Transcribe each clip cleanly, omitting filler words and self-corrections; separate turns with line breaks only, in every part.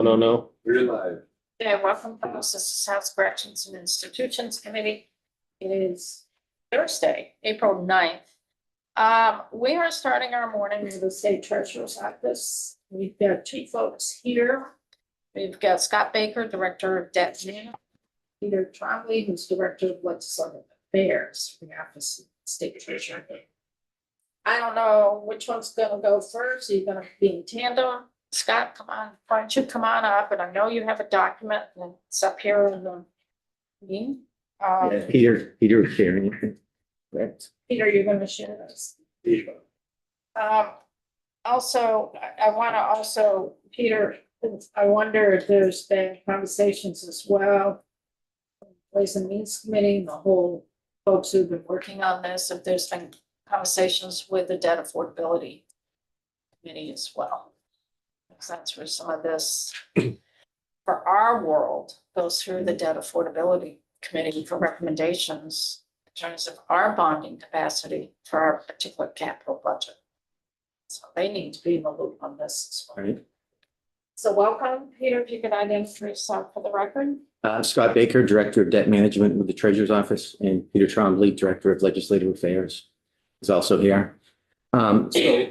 No.
We're live.
Yeah, welcome to this House Corrections and Institutions Committee. It is Thursday, April 9th. We are starting our morning with the State Treasurer's Office. We've got two folks here. We've got Scott Baker, Director of Debt Management, Peter Trombley, who's Director of Legislative Affairs for the Office of State Treasurer. I don't know which one's gonna go first. Are you gonna be in tandem? Scott, come on, why don't you come on up? And I know you have a document and it's up here in the meeting.
Peter is sharing it. Correct.
Peter, you're gonna share this. Also, I wanna also, Peter, I wonder if there's been conversations as well. Ways and Means Committee, the whole folks who've been working on this, if there's been conversations with the Debt Affordability Committee as well. Because that's where some of this, for our world, goes through the Debt Affordability Committee for recommendations in terms of our bonding capacity for our particular capital budget. So they need to be in the loop on this as well.
All right.
So welcome, Peter, if you could identify yourself for the record.
Scott Baker, Director of Debt Management with the Treasurer's Office, and Peter Trombley, Director of Legislative Affairs, is also here. So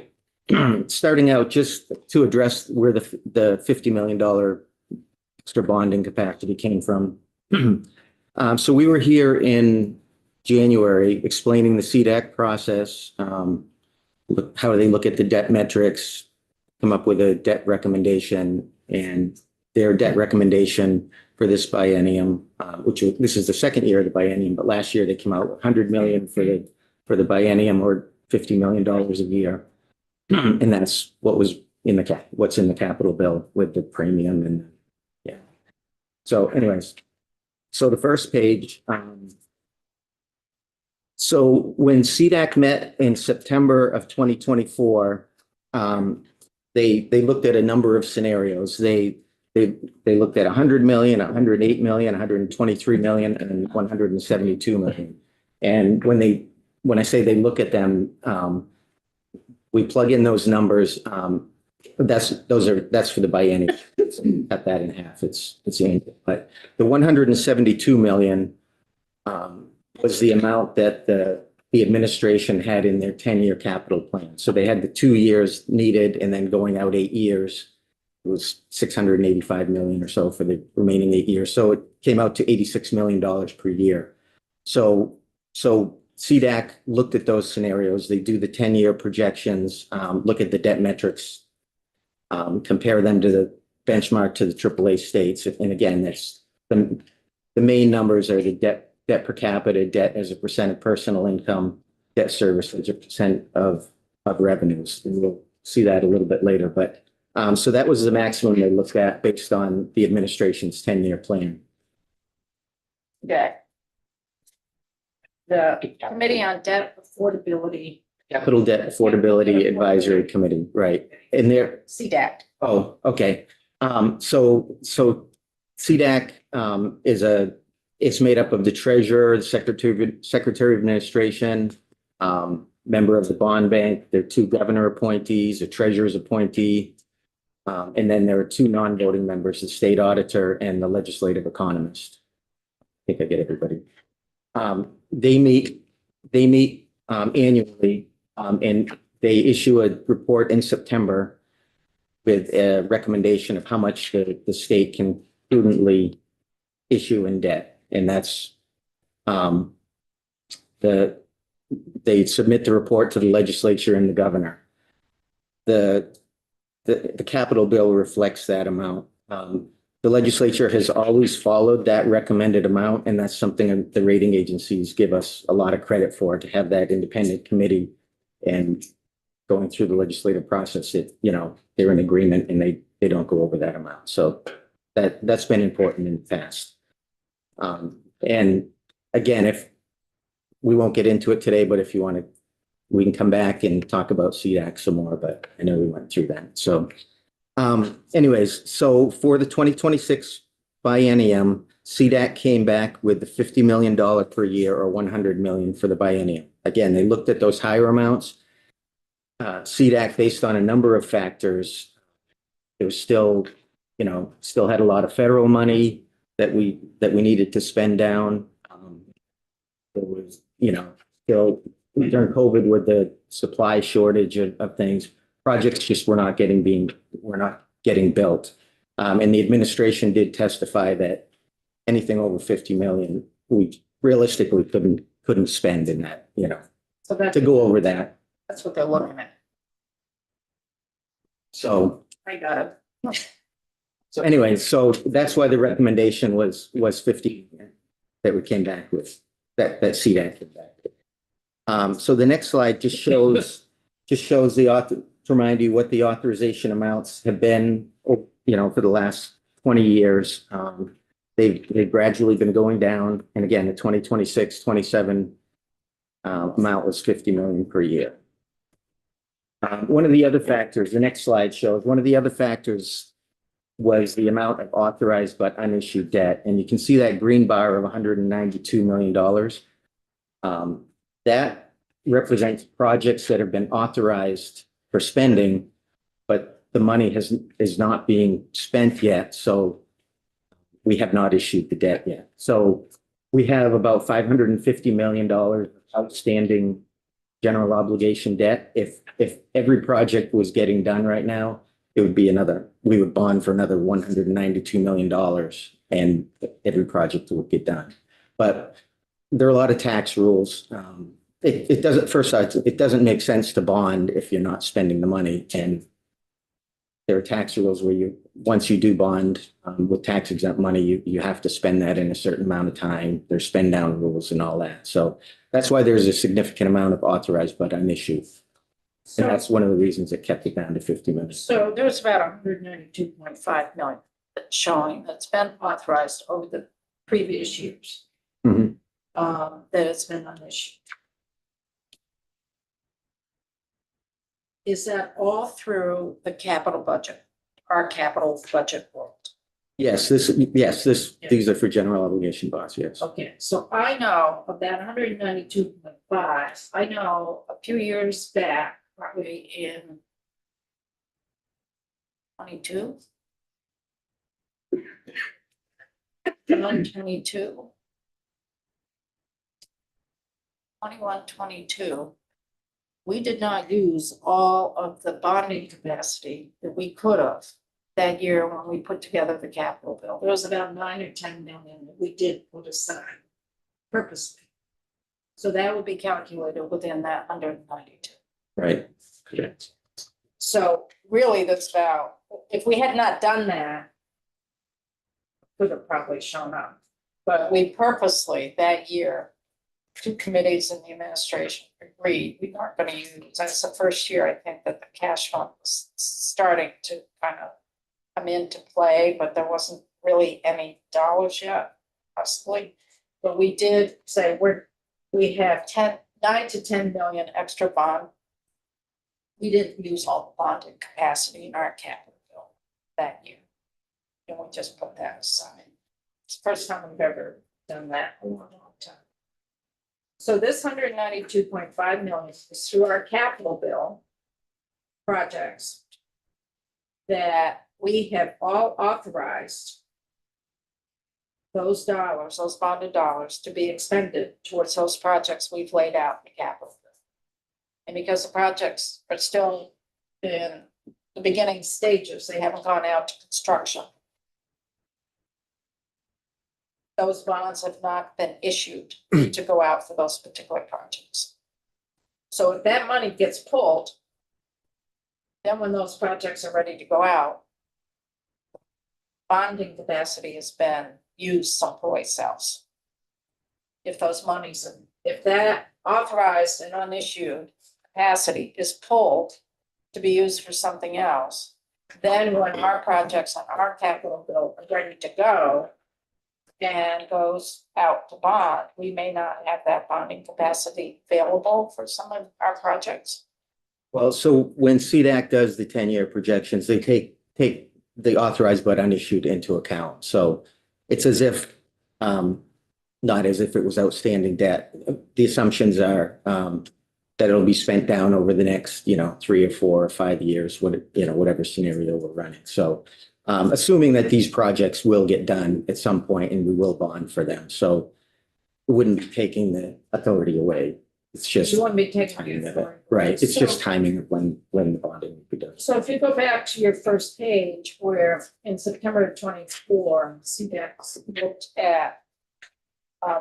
starting out, just to address where the $50 million extra bonding capacity came from. So we were here in January explaining the CDAC process, how they look at the debt metrics, come up with a debt recommendation, and their debt recommendation for this biennium, this is the second year of the biennium, but last year they came out with 100 million for the biennium, or $50 million a year. And that's what's in the capital bill with the premium and yeah. So anyways, so the first page, so when CDAC met in September of 2024, they looked at a number of scenarios. They looked at 100 million, 108 million, 123 million, and 172 million. And when I say they look at them, we plug in those numbers. That's for the biennium. Cut that in half. It's annual. But the 172 million was the amount that the administration had in their 10-year capital plan. So they had the 2 years needed, and then going out 8 years, it was 685 million or so for the remaining 8 years. So it came out to $86 million per year. So CDAC looked at those scenarios. They do the 10-year projections, look at the debt metrics, compare them to the benchmark to the AAA states. And again, that's the main numbers are the debt per capita, debt as a percent of personal income, debt service as a percent of revenues. And we'll see that a little bit later. But so that was the maximum they looked at based on the administration's 10-year plan.
Okay. The Committee on Debt Affordability,
Capital Debt Affordability Advisory Committee, right? And they're,
CDAC.
oh, okay. So CDAC it's made up of the treasurer, the secretary of administration, member of the bond bank. There are 2 governor appointees, a treasurer's appointee, and then there are 2 non-voting members, the state auditor and the legislative economist. I think I get everybody. They meet annually, and they issue a report in September with a recommendation of how much the state can prudently issue in debt. And that's they submit the report to the legislature and the governor. The capital bill reflects that amount. The legislature has always followed that recommended amount, and that's something the rating agencies give us a lot of credit for, to have that independent committee and going through the legislative process. They're in agreement and they don't go over that amount. So that's been important in the past. And again, if we won't get into it today, but if you want to, we can come back and talk about CDAC some more, but I know we went through that. So anyways, so for the 2026 biennium, CDAC came back with the $50 million per year, or 100 million for the biennium. Again, they looked at those higher amounts. CDAC, based on a number of factors, it was still you know, still had a lot of federal money that we needed to spend down. There was, you know, still during COVID with the supply shortage of things, projects just were not getting built. And the administration did testify that anything over 50 million, we realistically couldn't spend in that, you know,
So
to go over that.
that's what they're looking at.
So,
I got it.
so anyway, so that's why the recommendation was 50 that we came back with, that CDAC came back with. So the next slide just shows to remind you what the authorization amounts have been, you know, for the last 20 years. They've gradually been going down. And again, the 2026, 27 amount was 50 million per year. One of the other factors, the next slide shows, one of the other factors was the amount of authorized but unissued debt. And you can see that green bar of $192 million. That represents projects that have been authorized for spending, but the money is not being spent yet. So we have not issued the debt yet. So we have about $550 million outstanding general obligation debt. If every project was getting done right now, it would be we would bond for another $192 million and every project would get done. But there are a lot of tax rules. It doesn't make sense to bond if you're not spending the money. And there are tax rules where once you do bond with tax exempt money, you have to spend that in a certain amount of time. There's spend down rules and all that. So that's why there's a significant amount of authorized but unissued. And that's one of the reasons it kept it down to 50 million.
So there's about 192.5 million that's showing that's been authorized over the previous years.
Mhm.
That it's been unissued. Is that all through the capital budget, our capital budget world?
Yes, these are for general obligation bonds, yes.
Okay, so I know of that 192.5, I know a few years back, probably in 22. 22. 21, 22. We did not use all of the bonding capacity that we could have that year when we put together the capital bill. There was about 9 or 10 million that we did put aside purposely. So that would be calculated within that 192.
Right. Correct.
So really that's about, if we had not done that, could have probably shown up. But we purposely that year, two committees in the administration agreed we weren't going to use. That's the first year I think that the cash fund was starting to kind of come into play, but there wasn't really any dollars yet, possibly. But we did say we have 9 to 10 million extra bond. We didn't use all the bonding capacity in our capital bill that year. And we just put that aside. It's the first time we've ever done that in a long time. So this 192.5 million is through our capital bill projects that we have all authorized those dollars, those bonded dollars, to be expended towards those projects we've laid out in the capital bill. And because the projects are still in the beginning stages, they haven't gone out to construction. Those bonds have not been issued to go out for those particular projects. So if that money gets pulled, then when those projects are ready to go out, bonding capacity has been used someplace else. If those monies, if that authorized and unissued capacity is pulled to be used for something else, then when our projects on our capital bill are ready to go and goes out to bond, we may not have that bonding capacity available for some of our projects.
Well, so when CDAC does the 10-year projections, they take the authorized but unissued into account. So it's as if, not as if it was outstanding debt. The assumptions are that it'll be spent down over the next, 3 or 4 or 5 years, whatever scenario we're running. So assuming that these projects will get done at some point and we will bond for them. So it wouldn't be taking the authority away. It's just.
You wouldn't be taking
timing
the
of it.
authority.
Right. It's just
So-
timing of when the bonding will be done.
So if you go back to your first page where in September of 24, CDEX looked at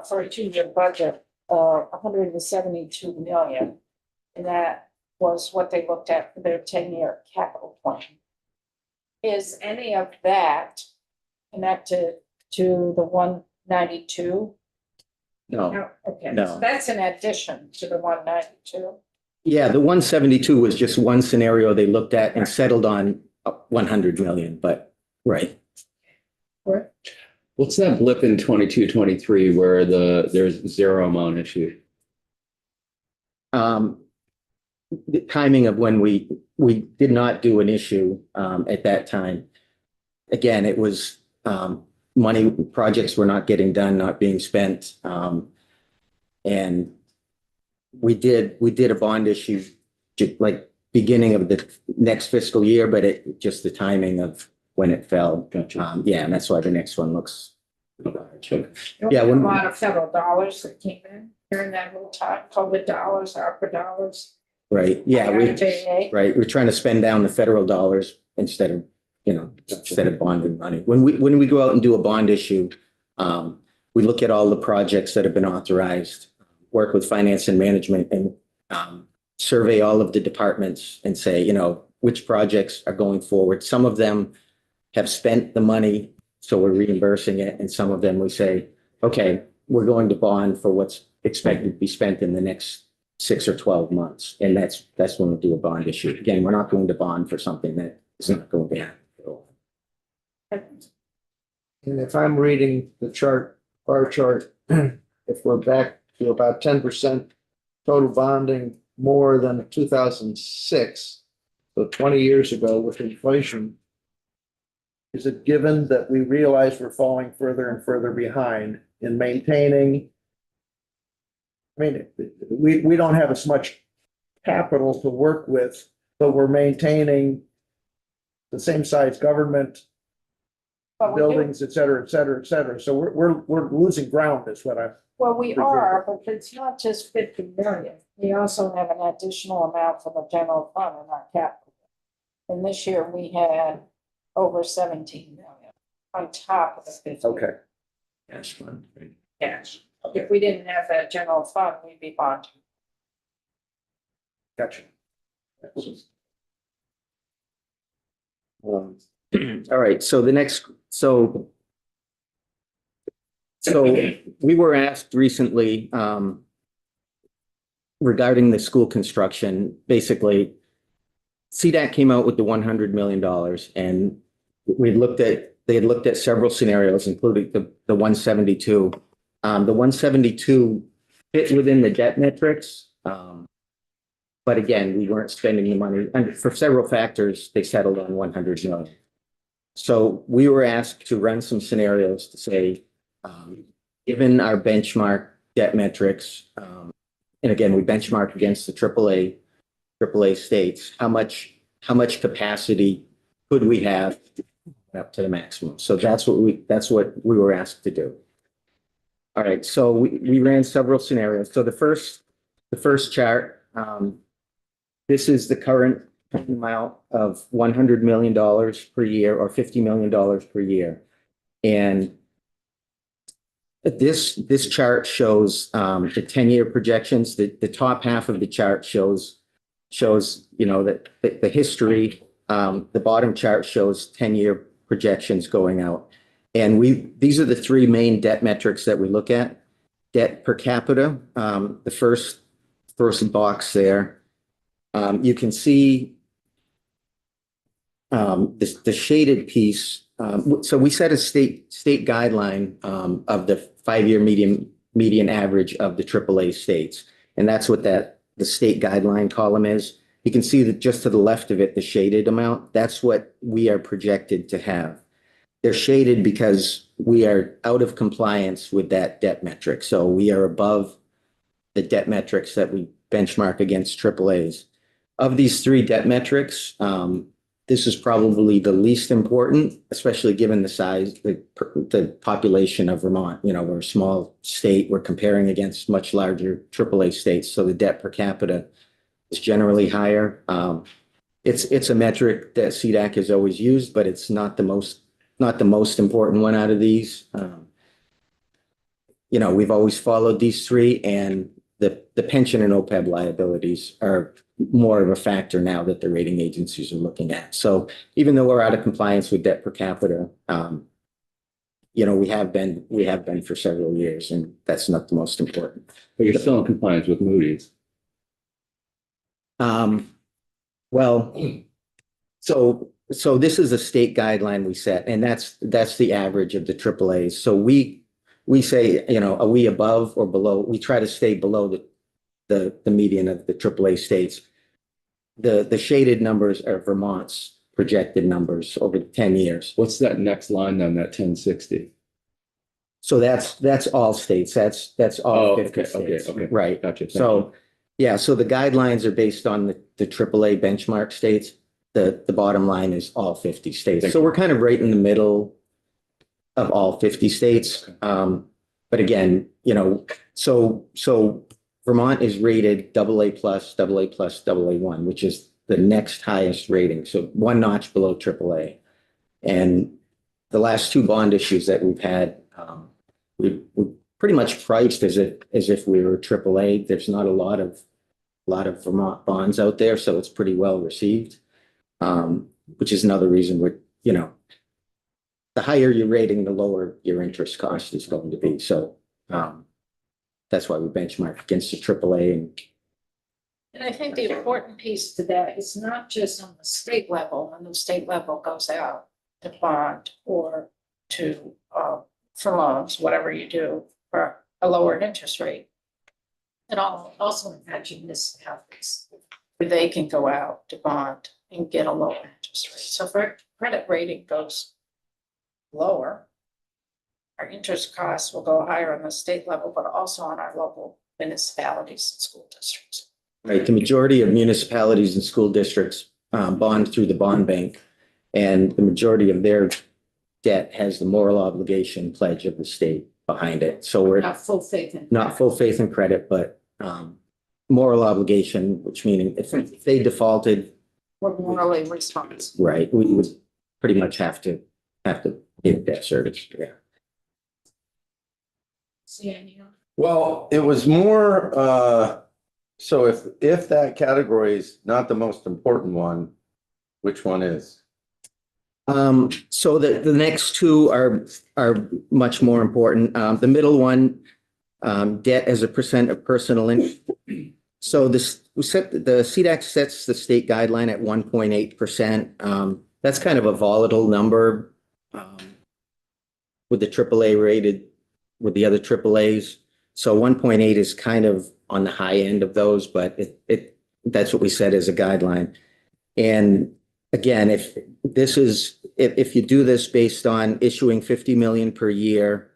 for a 2-year budget of 172 million. And that was what they looked at for their 10-year capital plan. Is any of that connected to the 192?
No.
Okay,
No.
so that's in addition to the 192.
Yeah, the 172 was just one scenario they looked at and settled on 100 million, but right.
Correct?
What's that blip in 22-23 where there's zero amount issued?
The timing of when we did not do an issue at that time. Again, it was money, projects were not getting done, not being spent. And we did a bond issue like beginning of the next fiscal year, but it just the timing of when it fell.
Gotcha.
Yeah, and that's why the next one looks.
There
Yeah,
were a
when-
lot of federal dollars that came in during that whole time, COVID dollars, ARPA dollars.
Right, yeah, we,
IIJA.
right, we're trying to spend down the federal dollars instead of, instead of bonding money. When we go out and do a bond issue, we look at all the projects that have been authorized, work with finance and management and survey all of the departments and say, which projects are going forward. Some of them have spent the money, so we're reimbursing it. And some of them we say, okay, we're going to bond for what's expected to be spent in the next 6 or 12 months. And that's when we do a bond issue. Again, we're not going to bond for something that is not going to happen.
And if I'm reading the chart, bar chart, if we're back to about 10% total bonding more than 2006, so 20 years ago with inflation, is it given that we realize we're falling further and further behind in maintaining? I mean, we don't have as much capital to work with, but we're maintaining the same size government,
But we do-
buildings, et cetera, et cetera, et cetera. So we're losing ground is what I'm.
Well, we are, but it's not just 50 million. We also have an additional amount for the general fund in our capital. And this year we had over 17 million on top of the 50.
Okay.
Cash fund, right?
Cash. If we didn't have that general fund, we'd be bonding.
Gotcha.
All right, so the next, so we were asked recently regarding the school construction, basically, CDAC came out with the $100 million and they had looked at several scenarios, including the 172. The 172 fit within the debt metrics. But again, we weren't spending the money, and for several factors, they settled on 100 million. So we were asked to run some scenarios to say, given our benchmark debt metrics, and again, we benchmark against the AAA states, how much capacity could we have up to the maximum? So that's what we were asked to do. All right, so we ran several scenarios. So the first chart, this is the current amount of $100 million per year or $50 million per year. And this chart shows the 10-year projections. The top half of the chart shows that the history. The bottom chart shows 10-year projections going out. And these are the three main debt metrics that we look at. Debt per capita, the first box there. You can see the shaded piece. So we set a state guideline of the 5-year median average of the AAA states. And that's what the state guideline column is. You can see that just to the left of it, the shaded amount, that's what we are projected to have. They're shaded because we are out of compliance with that debt metric. So we are above the debt metrics that we benchmark against AAAs. Of these three debt metrics, This is probably the least important, especially given the size, the population of Vermont. You know, we're a small state. We're comparing against much larger AAA states. So the debt per capita is generally higher. It's a metric that CDAC has always used, but it's not the most important one out of these. You know, we've always followed these three, and the pension and OPEB liabilities are more of a factor now that the rating agencies are looking at. So even though we're out of compliance with debt per capita, you know, we have been for several years, and that's not the most important.
But you're still in compliance with Moody's.
Well, so this is a state guideline we set, and that's the average of the AAAs. So we say, you know, are we above or below? We try to stay below the median of the AAA states. The shaded numbers are Vermont's projected numbers over 10 years.
What's that next line on that 1060?
So that's all states. That's all 50 states.
Okay.
Right.
Gotcha. Thank you.
So, yeah, so the guidelines are based on the AAA benchmark states. The bottom line is all 50 states.
Thank
So
you.
we're kind of right in the middle of all 50 states. But again, you know, so Vermont is rated AA+, AA+, which is the next highest rating. So one notch below AAA. And the last two bond issues that we've had, we pretty much priced as if we were AAA. There's not a lot of Vermont bonds out there, so it's pretty well received. Which is another reason we're, you know, the higher your rating, the lower your interest cost is going to be. So that's why we benchmark against the AAA.
And I think the important piece to that is not just on the state level, when the state level goes out to bond or to, for loans, whatever you do for a lower interest rate. It also impacts municipalities, where they can go out to bond and get a lower interest rate. So if our credit rating goes lower, our interest costs will go higher on the state level, but also on our local municipalities and school districts.
Right, the majority of municipalities and school districts bond through the bond bank, and the majority of their debt has the moral obligation pledge of the state behind it. So we're
Not full faith in.
not full faith and credit, but moral obligation, which meaning if they defaulted,
We're morally responsible.
right, we would pretty much have to pay the debt service. Yeah.
See, any other?
Well, it was more, so if that category is not the most important one, which one is?
So the next two are much more important. The middle one, debt as a percent of personal income. So the CDAC sets the state guideline at 1.8%. That's kind of a volatile number with the AAA rated, with the other AAAs. So 1.8 is kind of on the high end of those, but that's what we set as a guideline. And again, if you do this based on issuing 50 million per year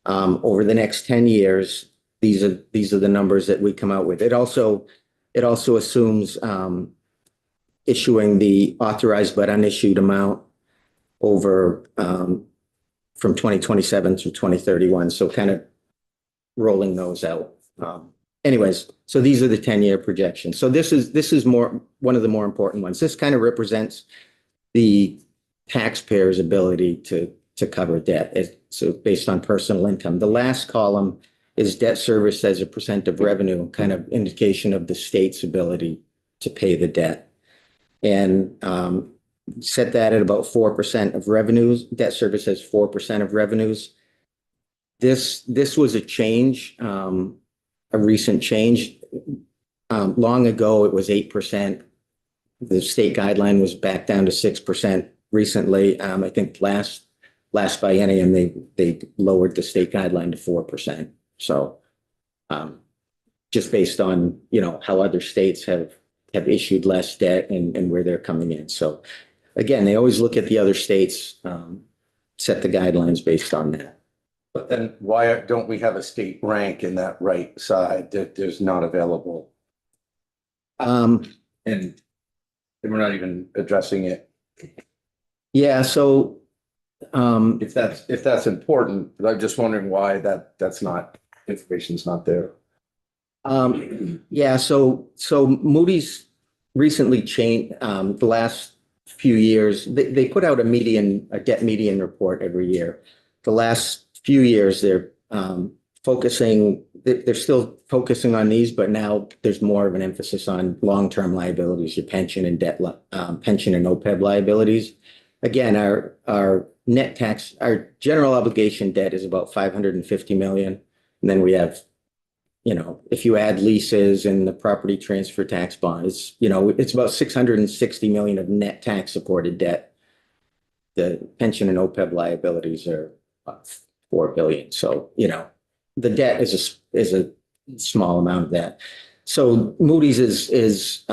over the next 10 years, these are the numbers that we come out with. It also assumes issuing the authorized but unissued amount over from 2027 through 2031. So kind of rolling those out. Anyways, so these are the 10-year projections. So this is one of the more important ones. This kind of represents the taxpayer's ability to cover debt. So based on personal income. The last column is debt service as a percent of revenue, kind of indication of the state's ability to pay the debt. And set that at about 4% of revenues. Debt service as 4% of revenues. This was a change, a recent change. Long ago, it was 8%. The state guideline was back down to 6% recently. I think last biennium, they lowered the state guideline to 4%. So just based on, you know, how other states have issued less debt and where they're coming in. So again, they always look at the other states, set the guidelines based on that.
But then why don't we have a state rank in that right side that there's not available? And we're not even addressing it
Yeah, so,
If that's important, but I'm just wondering why that's not, information's not there.
yeah, so Moody's recently changed, the last few years, they put out a debt median report every year. The last few years, they're they're still focusing on these, but now there's more of an emphasis on long-term liabilities, your pension and pension and OPEB liabilities. Again, our net tax, our general obligation debt is about 550 million. And then we have, if you add leases and the property transfer tax bond, it's about 660 million of net tax supported debt. The pension and OPEB liabilities are about 4 billion. So, the debt is a small amount of that. So Moody's is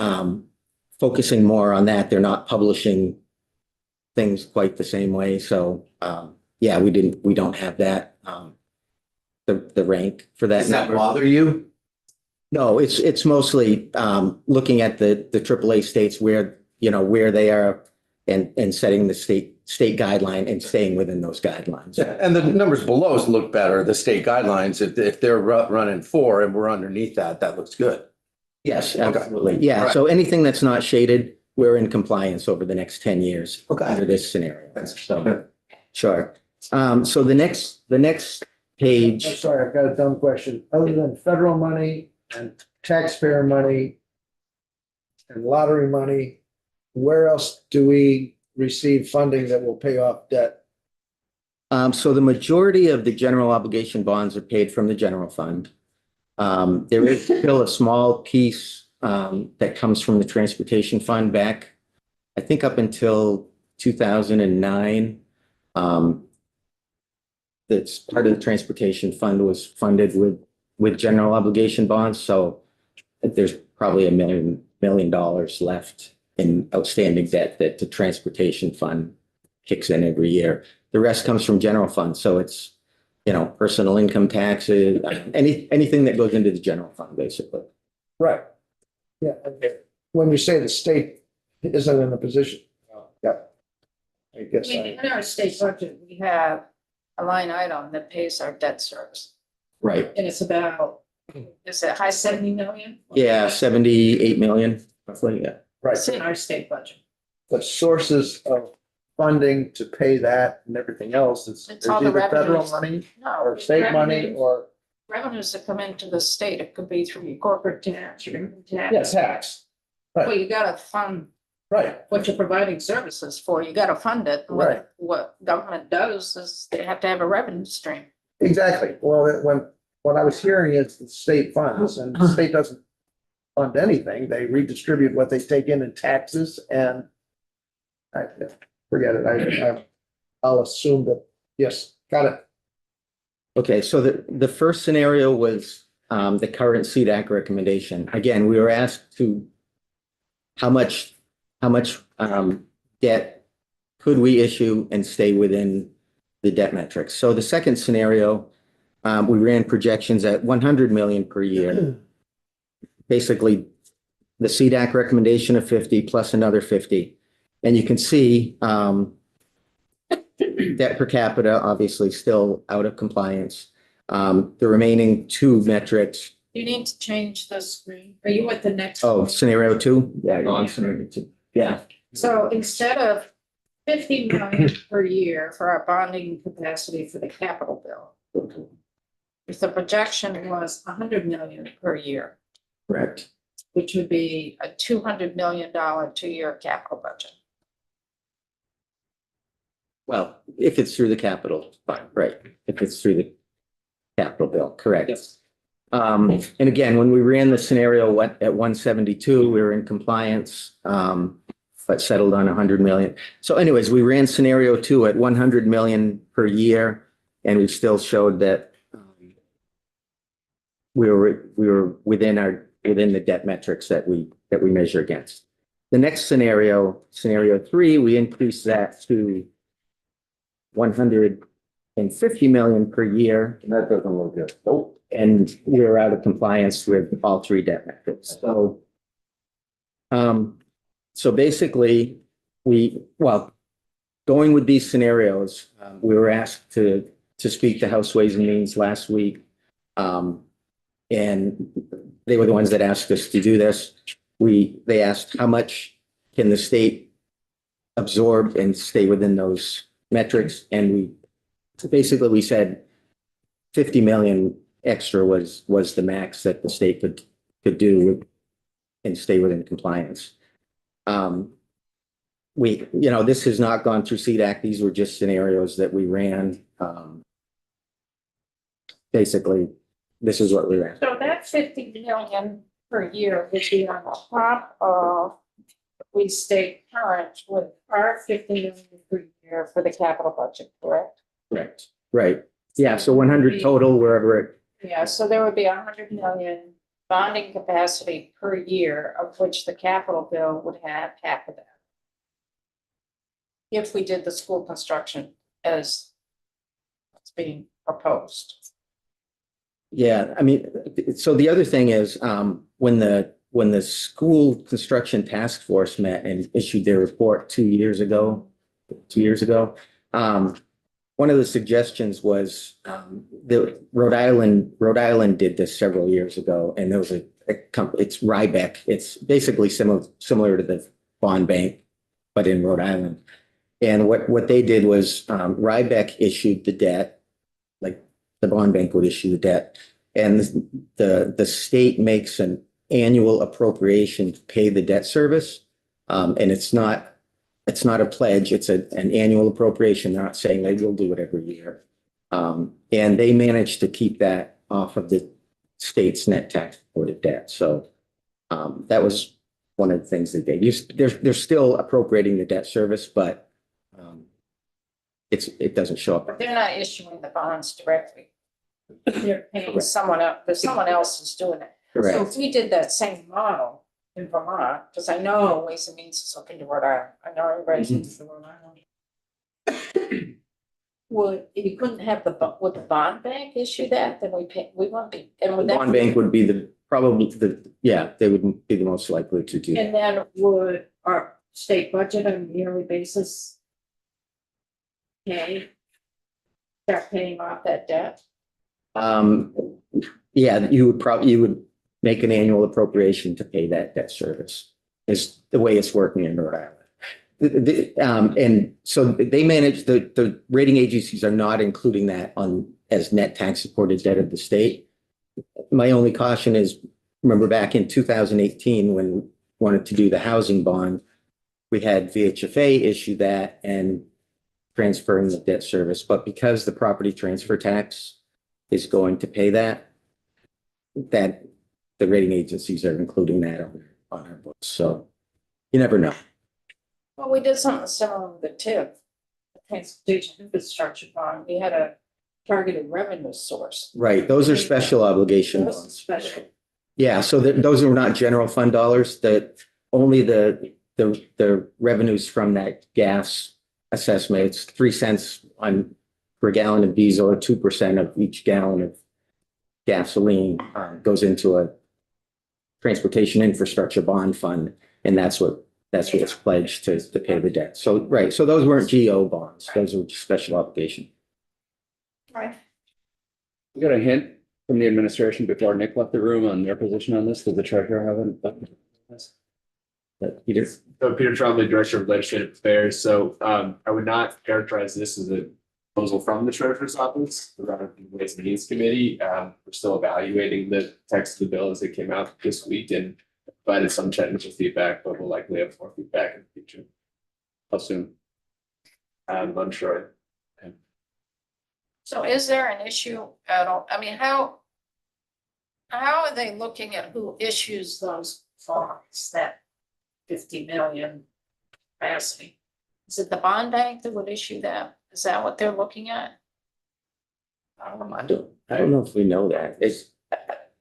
focusing more on that. They're not publishing things quite the same way. So, yeah, we don't have that, the rank for that.
Does that
number.
bother you?
No, it's mostly looking at the AAA states where they are and setting the state guideline and staying within those guidelines.
Yeah, and the numbers below look better, the state guidelines, if they're running 4 and we're underneath that looks good.
Yes,
Okay.
absolutely. Yeah.
Right.
So anything that's not shaded, we're in compliance over the next 10 years
Okay.
under this scenario.
That's
So, sure. So the next
I'm
page,
sorry, I've got a dumb question. Other than federal money and taxpayer money and lottery money, where else do we receive funding that will pay off debt?
so the majority of the general obligation bonds are paid from the general fund. There is still a small piece that comes from the transportation fund back, I think up until 2009. That's part of the transportation fund was funded with general obligation bonds. So there's probably $1 million left in outstanding debt that the transportation fund kicks in every year. The rest comes from general fund. So it's, personal income taxes, anything that goes into the general fund, basically.
Right. Yeah. Okay. When you say the state isn't in a position. Yeah. I guess
In our state budget, we have a line item that pays our debt service.
Right.
And it's about, is it high 70 million?
Yeah, 78 million, roughly, yeah.
right.
It's in our state budget.
The sources of funding to pay that and everything else, it's
all the
either federal
revenues.
money
No.
or state money
revenues-
or,
Revenues that come into the state, it could be through your corporate tax, your income tax.
yeah, tax.
Well, you gotta fund
Right.
what you're providing services for, you gotta fund it.
Right.
What government does is they have to have a revenue stream.
Exactly. Well, what I was hearing is the state funds and the state doesn't fund anything. They redistribute what they take in taxes and I forget it. I'll assume that, yes, got it.
Okay, so the first scenario was the current CDAC recommendation. Again, we were asked to how much debt could we issue and stay within the debt metrics. So the second scenario, we ran projections at 100 million per year. Basically, the CDAC recommendation of 50 plus another 50. And you can see debt per capita, obviously still out of compliance. The remaining two metrics,
You need to change the screen. Are you at the next?
oh,
one?
scenario 2? Yeah, you're on scenario 2. Yeah,
So instead of 50 million per year for our bonding capacity for the capital bill, if the projection was 100 million per year,
correct.
which would be a $200 million 2-year capital budget.
Well, if it's through the capital, fine, right. If it's through the capital bill, correct.
Yes.
And again, when we ran the scenario at 172, we were in compliance, but settled on 100 million. So anyways, we ran scenario 2 at 100 million per year, and we still showed that we were within the debt metrics that we measure against. The next scenario 3, we increased that to 150 million per year.
And that doesn't look good. Nope.
And we're out of compliance with all 3 debt metrics. So basically, well, going with these scenarios, we were asked to speak to House Ways and Means last week. And they were the ones that asked us to do this. They asked how much can the state absorb and stay within those metrics? And we said 50 million extra was the max that the state could do and stay within compliance. This has not gone through CDAC. These were just scenarios that we ran. Basically, this is what we ran.
So that 50 million per year would be on top of, we stay current with our 50 million per year for the capital budget, correct?
Correct. Right. Yeah. So 100 total wherever it.
Yeah, so there would be 100 million bonding capacity per year, of which the capital bill would have half of that. If we did the school construction as it's being proposed.
Yeah, I mean, so the other thing is, when the school construction task force met and issued their report 2 years ago, one of the suggestions was, the Rhode Island did this several years ago, and there was a company, it's Rybeck. It's basically similar to the bond bank, but in Rhode Island. And what they did was, Rybeck issued the debt, like the bond bank would issue the debt, and the state makes an annual appropriation to pay the debt service. And it's not a pledge, it's an annual appropriation. They're not saying they will do it every year. And they managed to keep that off of the state's net tax reported debt. So that was one of the things that they used. They're still appropriating the debt service, but it doesn't show up.
But they're not issuing the bonds directly. They're paying someone else, there's someone else who's doing it. So
Correct.
if we did that same model in Vermont, because I know Ways and Means is looking to Rhode Island, I know everybody's looking to Rhode Island. You couldn't have would the bond bank issue that, then we won't be, and
The
would that?
bond bank would be they would be the most likely to do that.
And then would our state budget on a yearly basis start paying off that debt?
Yeah, you would make an annual appropriation to pay that debt service, is the way it's working in Rhode Island. And so they manage, the rating agencies are not including that as net tax supported debt of the state. My only caution is, remember back in 2018, when we wanted to do the housing bond, we had VHFA issue that and transferring the debt service, but because the property transfer tax is going to pay that the rating agencies are including that on our books. So you never know.
Well, we did something similar with the TIF, the Transportation Infrastructure Bond. We had a targeted revenue source.
Right. Those are special obligation
Those are
bonds.
special.
Yeah. So those are not general fund dollars, that only the revenues from that gas assessment. It's 3 cents per gallon of diesel, or 2% of each gallon of gasoline goes into a transportation infrastructure bond fund. And that's what's pledged to pay the debt. So, right. So those weren't GO bonds. Those were just special obligation.
Right.
We got a hint from the administration before Nick left the room on their position on this. Does the treasurer have this?
Peter?
So Peter Trombley, Director of Legislative Affairs. So I would not characterize this as a proposal from the Treasurer's Office, the Ways and Means Committee. We're still evaluating the text of the bill as it came out this week and provided some technical feedback, but we'll likely have more feedback in the future.
How soon?
I'm unsure.
So is there an issue at all? I mean, how are they looking at who issues those bonds, that 50 million capacity? Is it the bond bank that would issue that? Is that what they're looking at?
I don't know if we know that.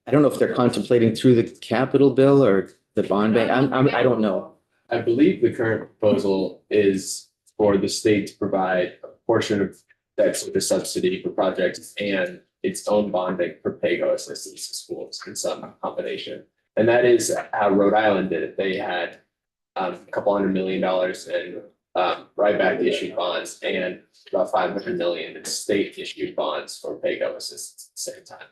I don't know if they're contemplating through the capital bill or the bond bank. I don't know.
I believe the current proposal is for the state to provide a portion of that sort of subsidy for projects and its own bonding for PAYGO assistance to schools in some combination. And that is how Rhode Island did it. They had a couple $100 million in right back issued bonds and about 500 million in state issued bonds for PAYGO assistance at the same time.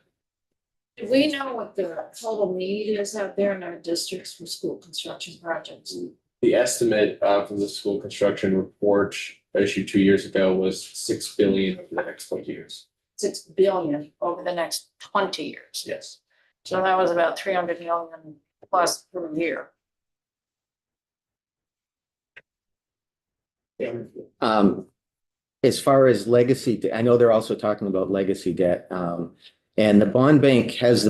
Do we know what the total need is out there in our districts for school construction projects?
The estimate from the school construction report issued 2 years ago was 6 billion over the next 20 years.
6 billion over the next 20 years.
Yes.
So that was about 300 million plus per year.
As far as legacy, I know they're also talking about legacy debt. And the bond bank has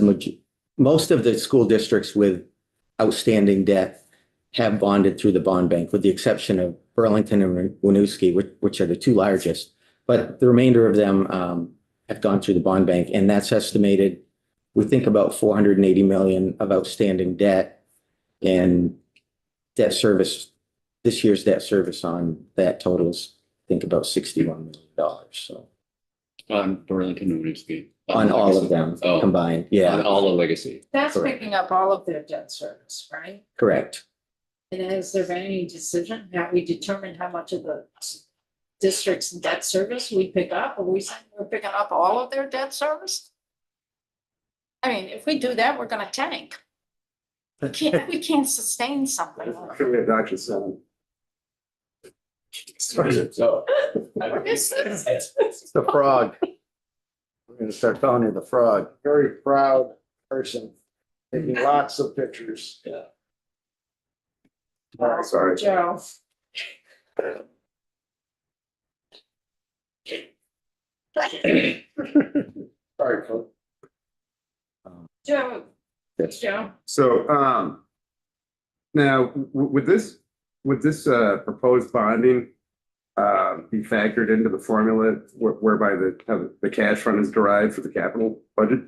most of the school districts with outstanding debt have bonded through the bond bank, with the exception of Burlington and Winooski, which are the two largest. But the remainder of them have gone through the bond bank, and that's estimated. We think about 480 million of outstanding debt, and debt service, this year's debt service on that totals, I think about $61 million. So
On Burlington and Winooski.
on all of them
Oh.
combined,
On
yeah,
all the legacy.
That's
Correct.
picking up all of their debt service, right?
correct.
And has there been any decision? Have we determined how much of the district's debt service we pick up? Are we saying we're picking up all of their debt service? I mean, if we do that, we're gonna tank. We can't sustain something.
We have Dr. Seven.
So.
What is this?
It's the frog. We're gonna start calling you the frog.
Very proud person, taking lots of pictures.
Yeah.
Sorry.
Joe.
Sorry, Phil.
Joe,
That's
Joe,
So, now, would this proposed bonding be factored into the formula whereby the cash fund is derived for the capital budget?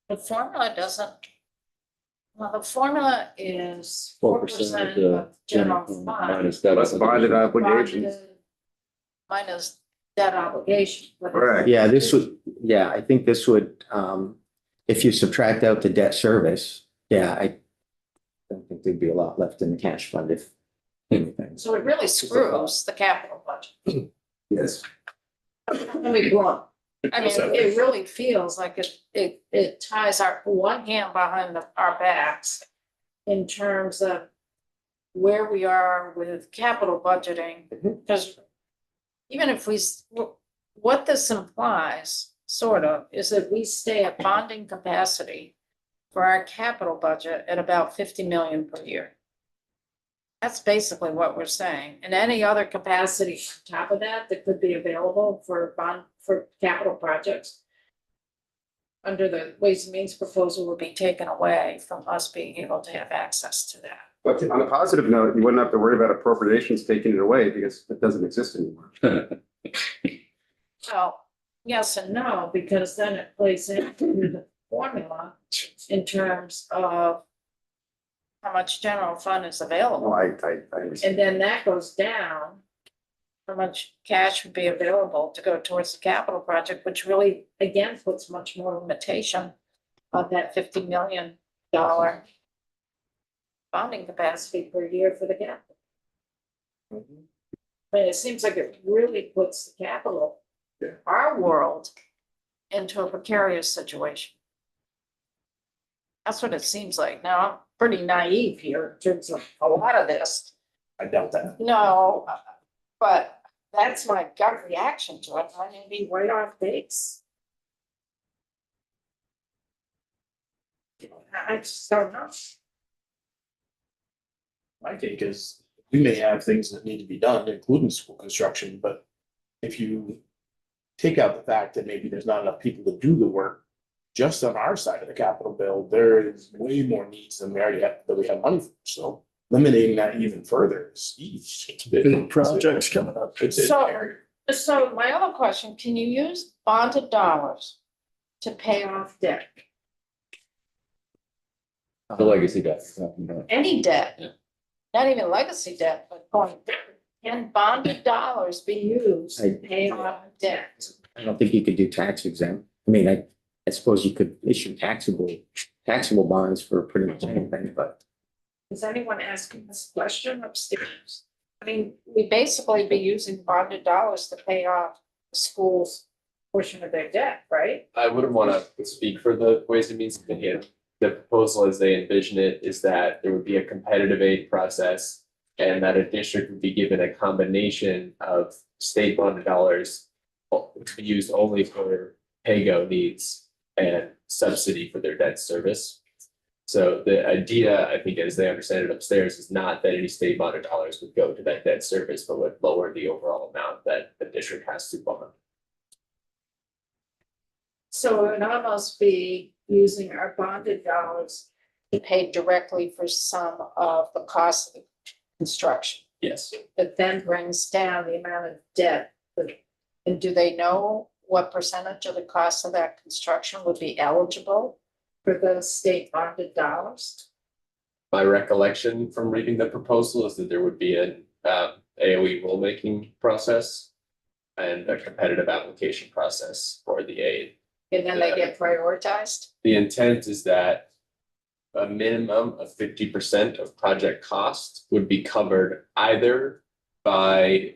the formula doesn't. Well, the formula is
4%
4% of general fund.
minus that.
Less bonded obligations.
Minus debt obligation. but it's-
Correct.
Yeah, I think this would, if you subtract out the debt service, yeah, I don't think there'd be a lot left in the cash fund if anything.
So it really screws the capital budget.
Yes.
Let me blunt. I mean, it really feels like it ties our one hand behind our backs in terms of where we are with capital budgeting, because even if what this implies, sort of, is that we stay at bonding capacity for our capital budget at about 50 million per year. That's basically what we're saying. And any other capacity on top of that could be available for capital projects under the Ways and Means proposal will be taken away from us being able to have access to that.
But on a positive note, you wouldn't have to worry about appropriations taking it away because it doesn't exist anymore.
Well, yes and no, because then it plays into the formula in terms of how much general fund is available.
Oh, I understand.
And then that goes down, how much cash would be available to go towards the capital project, which really, again, puts much more limitation on that $50 million bonding capacity per year for the capital. But it seems like it really puts the capital, our world, into a precarious situation. That's what it seems like. Now, I'm pretty naive here in terms of a lot of this.
I doubt that.
No, but that's my gut reaction to it. I may be right off base. I just don't know.
My take is we may have things that need to be done, including school construction, but if you take out the fact that maybe there's not enough people to do the work, just on our side of the capital bill, there is way more needs than we already have, that we have money for. So eliminating that even further is huge.
Big projects coming up.
So my other question, can you use bonded dollars to pay off debt?
The legacy debt. you're talking about.
Any debt, not even legacy debt, but going, can bonded dollars be used to pay off debt?
I don't think you could do tax exempt. I mean, I suppose you could issue taxable bonds for pretty much anything, but.
Is anyone asking this question upstairs? I mean, we basically be using bonded dollars to pay off the school's portion of their debt, right?
I wouldn't want to speak for the Ways and Means Committee. The proposal as they envision it is that there would be a competitive aid process and that a district would be given a combination of state bonded dollars to be used only for pay-go needs and subsidy for their debt service. So the idea, I think, as they understand it upstairs, is not that any state bonded dollars would go to that debt service, but would lower the overall amount that the district has to bond.
So it would almost be using our bonded dollars to pay directly for some of the cost of construction.
Yes.
That then brings down the amount of debt. And do they know what percentage of the cost of that construction would be eligible for those state bonded dollars?
My recollection from reading the proposal is that there would be an AOE rulemaking process and a competitive application process for the aid.
And then they get prioritized?
The intent is that a minimum of 50% of project cost would be covered either by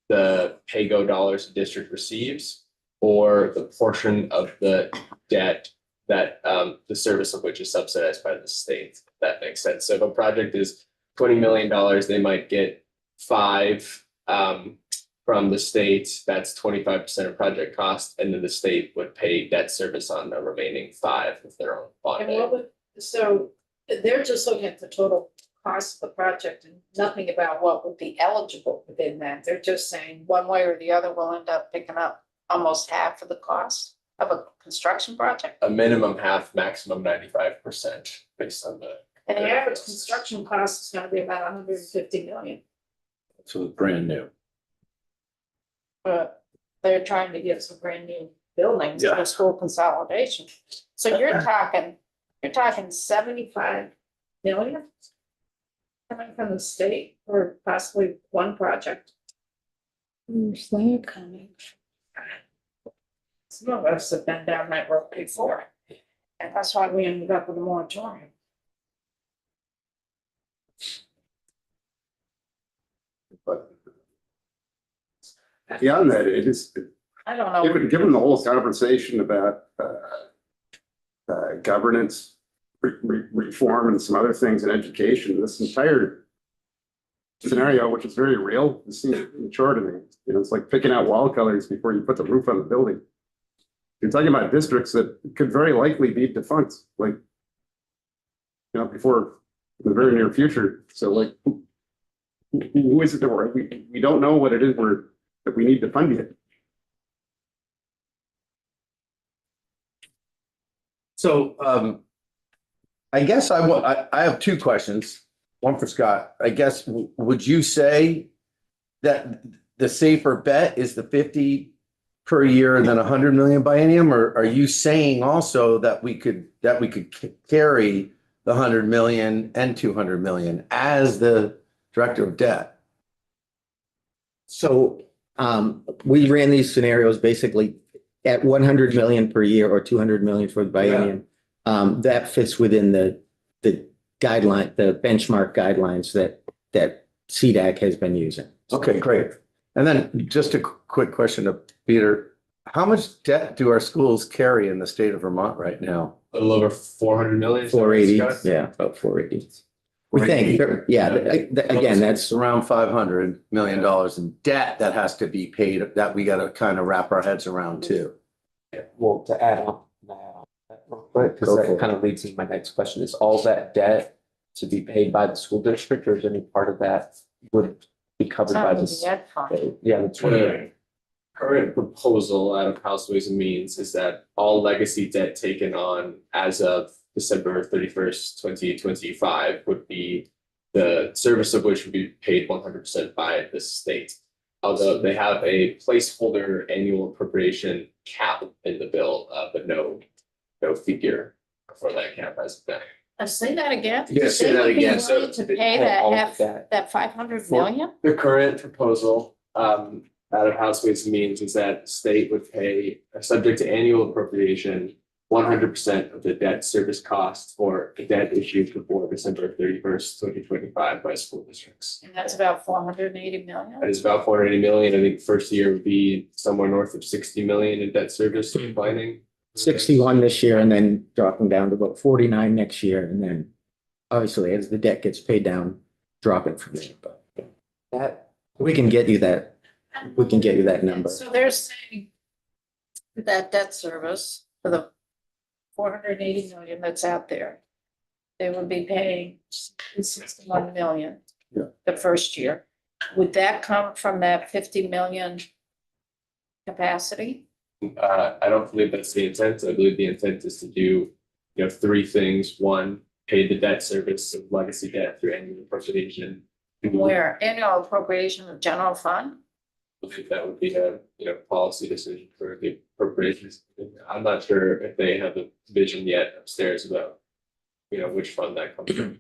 the pay-go dollars the district receives or the portion of the debt that the service of which is subsidized by the state. If that makes sense. So if a project is $20 million, they might get 5 from the state. That's 25% of project cost, and then the state would pay debt service on the remaining 5 of their own bond.
And what would, so they're just looking at the total cost of the project and nothing about what would be eligible within that. They're just saying one way or the other will end up picking up almost half of the cost of a construction project.
A minimum half, maximum 95% based on the.
And the average construction cost is gonna be about 150 million,
So it's brand new.
but they're trying to get some brand new buildings for school consolidation. So you're talking 75 million coming from the state or possibly one project. Where's that coming? Some of us have been down that road before, and that's why we ended up with a moratorium.
But beyond that, it is,
I don't know.
given the whole conversation about governance, reform and some other things in education, this entire scenario, which is very real, it seems short of me. You know, it's like picking out wall colors before you put the roof on the building. You're talking about districts that could very likely be defunct, like, you know, before the very near future. So like, who is it that we don't know what it is that we need to fund yet.
So, I guess I have 2 questions, one for Scott. I guess, would you say that the safer bet is the 50 per year than 100 million biennium? Or are you saying also that we could carry the 100 million and 200 million as the director of debt?
So we ran these scenarios basically at 100 million per year or 200 million for the biennium. That fits within the guideline, the benchmark guidelines that CDAC has been using.
Okay, great. And then just a quick question to Peter. How much debt do our schools carry in the state of Vermont right now?
A little over 400 million. is that
480,
right, Scott?
yeah, about 480. We think, yeah, again, that's
It's around $500 million in debt that has to be paid, that we gotta kind of wrap our heads around too.
Well, to add on that real quick, because
Go for
that
it.
kind of leads into my next question, is all that debt to be paid by the school district, or is any part of that would be covered by this? Yeah, that's what.
The current proposal out of House Ways and Means is that all legacy debt taken on as of December 31st, 2025 would be the service of which would be paid 100% by the state. Although they have a placeholder annual appropriation cap in the bill, but no figure for that cap as of now.
Say that again.
Yeah, say that again. So
To pay that
all of
half,
that.
that 500 million?
The current proposal out of House Ways and Means is that the state would pay, subject to annual appropriation, 100% of the debt service costs for a debt issued before December 31st, 2025 by school districts.
And that's about 480 million.
That is about 480 million. I think first year would be somewhere north of 60 million in debt service declining.
61 this year and then dropping down to about 49 next year. And then obviously as the debt gets paid down, dropping from there. But that, we can get you that. We can get you that number.
So they're saying that debt service for the 480 million that's out there, they would be paying 61 million the first year. Would that come from that 50 million capacity?
I don't believe that's the intent. I believe the intent is to do, three things. One, pay the debt service of legacy debt through annual appropriation.
Where annual appropriation of general fund?
I believe that would be a, policy decision for the appropriations. I'm not sure if they have a vision yet upstairs about, which fund that comes from.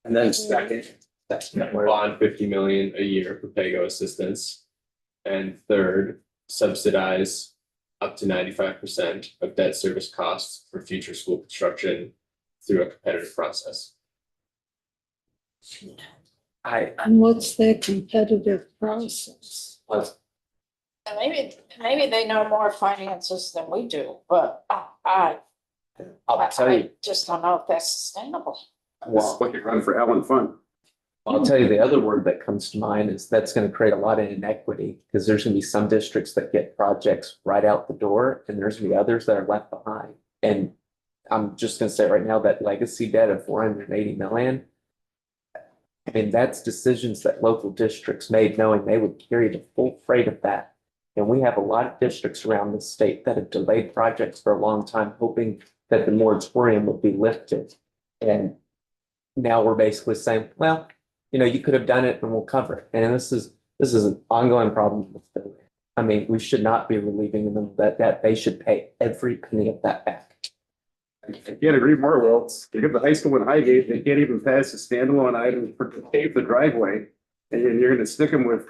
And then second,
Bond 50 million a year for PAYGO assistance. And third, subsidize up to 95% of debt service costs for future school construction through a competitive process.
And what's their competitive process?
And maybe they know more finances than we do, but I just don't know if that's sustainable.
Well, what you run for Ellen Fund.
I'll tell you, the other word that comes to mind is that's going to create a lot of inequity because there's going to be some districts that get projects right out the door and there's going to be others that are left behind. And I'm just going to say right now that legacy debt of 480 million. I mean, that's decisions that local districts made knowing they would carry the full freight of that. And we have a lot of districts around the state that have delayed projects for a long time, hoping that the moratorium would be lifted. And now we're basically saying, well, you could have done it and we'll cover it. And this is an ongoing problem with the, I mean, we should not be relieving them that they should pay every penny of that back.
I can't agree more, Will. You get the high school in Highgate, they can't even pass a standalone item for to pave the driveway. And you're gonna stick them with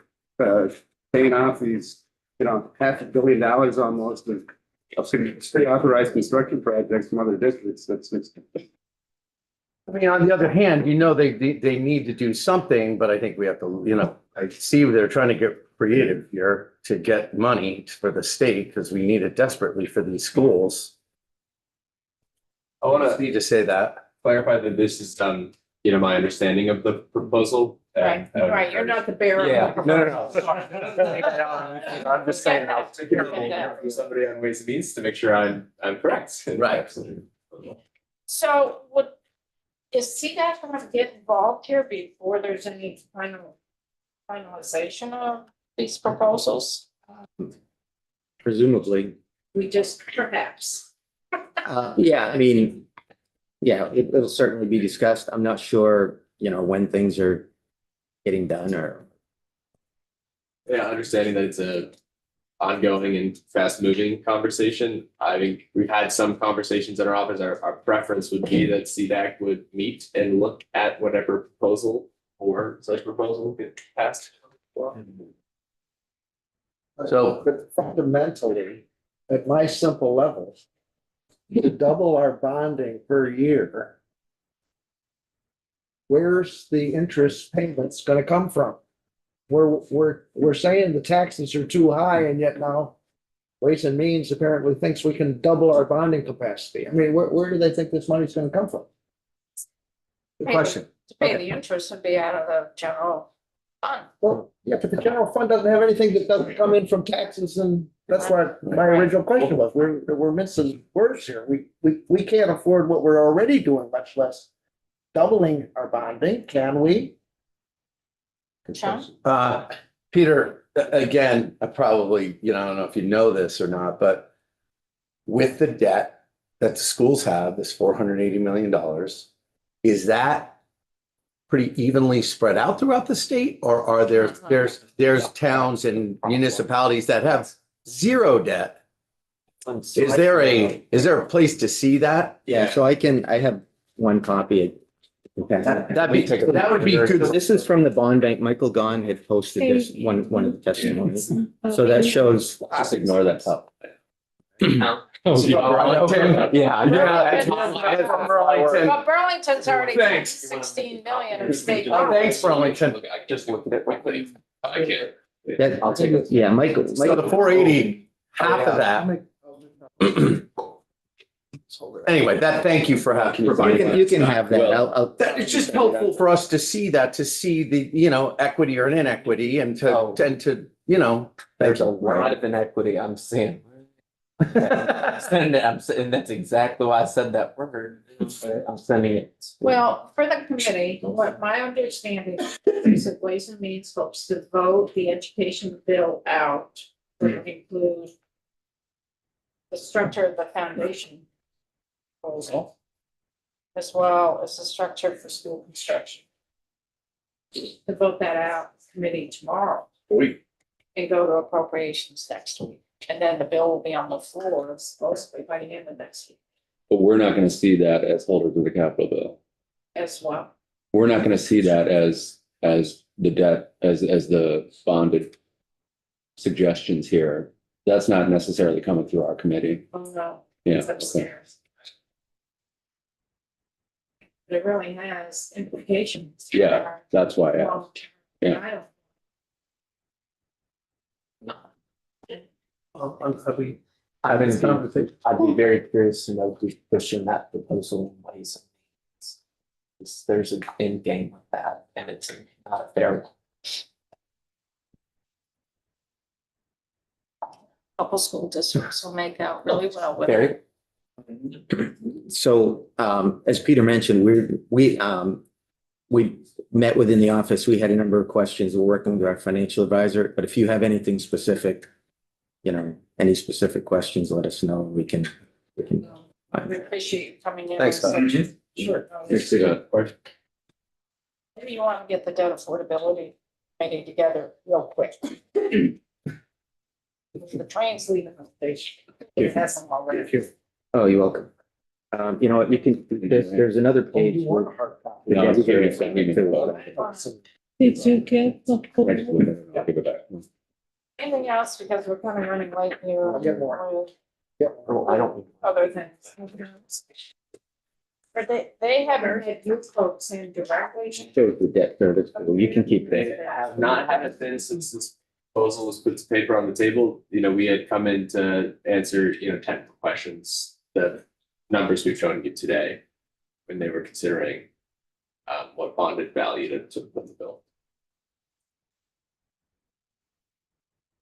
paying off these, $500 million almost of state authorized construction projects from other districts. That's
I mean, on the other hand, they need to do something, but I think we have to, I see they're trying to get creative here to get money for the state because we need it desperately for these schools.
I want
Just
to
need to say that.
clarify that this is, my understanding of the proposal.
Right, right, you're not the bearer.
Yeah, no.
I'm just saying how from somebody on Ways and Means to make sure I'm correct.
Right.
So is CDAC going to get involved here before there's any finalization of these proposals?
Presumably.
We just perhaps.
Yeah, I mean, yeah, it'll certainly be discussed. I'm not sure, when things are getting done or.
Yeah, understanding that it's a ongoing and fast moving conversation. I think we've had some conversations in our office. Our preference would be that CDAC would meet and look at whatever proposal or such proposal get passed.
So,
But fundamentally, at my simple level, to double our bonding per year, where's the interest payments gonna come from? We're saying the taxes are too high and yet now Ways and Means apparently thinks we can double our bonding capacity. I mean, where do they think this money's gonna come from?
good question.
To pay the interest would be out of the general fund.
Well, yeah, but the general fund doesn't have anything that doesn't come in from taxes, and that's what my original question was. We're missing words here. We can't afford what we're already doing, much less doubling our bonding, can we?
Sean?
Peter, again, I probably, I don't know if you know this or not, but with the debt that the schools have, this $480 million, is that pretty evenly spread out throughout the state? Or are there's towns and municipalities that have zero debt? Is there a place to see that?
Yeah, so I have one copy. Okay.
That would be good.
This is from the bond bank. Michael Gahn had posted this, one of the testimonies. So that shows,
Just ignore that top.
Yeah.
Burlington.
Well, Burlington's already got
Thanks.
16 million of state.
Thanks, Burlington.
I just looked at it quickly. I can't.
that,
I'll take it.
yeah, Michael.
So the 480, half of that. Anyway, thank you for providing that.
You can have that. I'll.
It's just helpful for us to see that, to see the, equity or inequity and
Oh.
to.
There's a lot of inequity I'm seeing. And that's exactly why I said that word. I'm sending it.
Well, for the committee, what my understanding is that Ways and Means hopes to vote the education bill out, to include the structure of the foundation proposal, as well as the structure for school construction. To vote that out committee tomorrow and go to appropriations next week. And then the bill will be on the floor supposedly by the end of next week
But we're not gonna see that as holders of the capital bill.
as well.
We're not gonna see that as the debt, as the bonded suggestions here. That's not necessarily coming through our committee.
Oh, no,
Yeah.
it's upstairs. But it really has implications. for
Yeah,
our
That's why,
long-term
Yeah.
denial.
I'd be very curious to know who's pushing that proposal in Ways and Means. There's an end game with that, and it's not a fair one.
Couple school districts will make out really well with it.
Very,
So, as Peter mentioned, we met within the office. We had a number of questions. We're working with our financial advisor, but if you have anything specific, any specific questions, let us know. We can.
We appreciate you coming in.
Thanks,
on
Tom.
such short
yeah.
notice. Maybe you want to get the debt affordability committee together real quick. The train's leaving the station. It hasn't already.
Oh, you're welcome. You know what, you can, there's another page. where-
No, it's very- it's very-
Did you get the?
I'll give it back.
Anything else, because we're kind of running late here.
I'll get more.
oh, I don't.
Other things. But they haven't had you folks in directly.
Shows the debt service. You can keep
They
that.
have not had it been since this proposal was put to paper on the table. We had come in to answer, technical questions, the numbers we've shown you today. When they were considering what bonded value to put in the bill.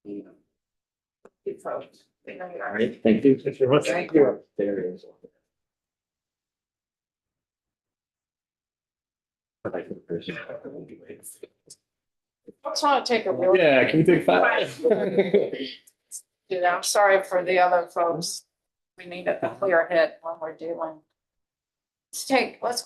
You folks. They know you
All
are.
right, thank you.
Thank you.
There it is.
Folks want to take a real.
Yeah, can we take 5?
Dude, I'm sorry for the other folks. We need a clear head when we're dealing. Let's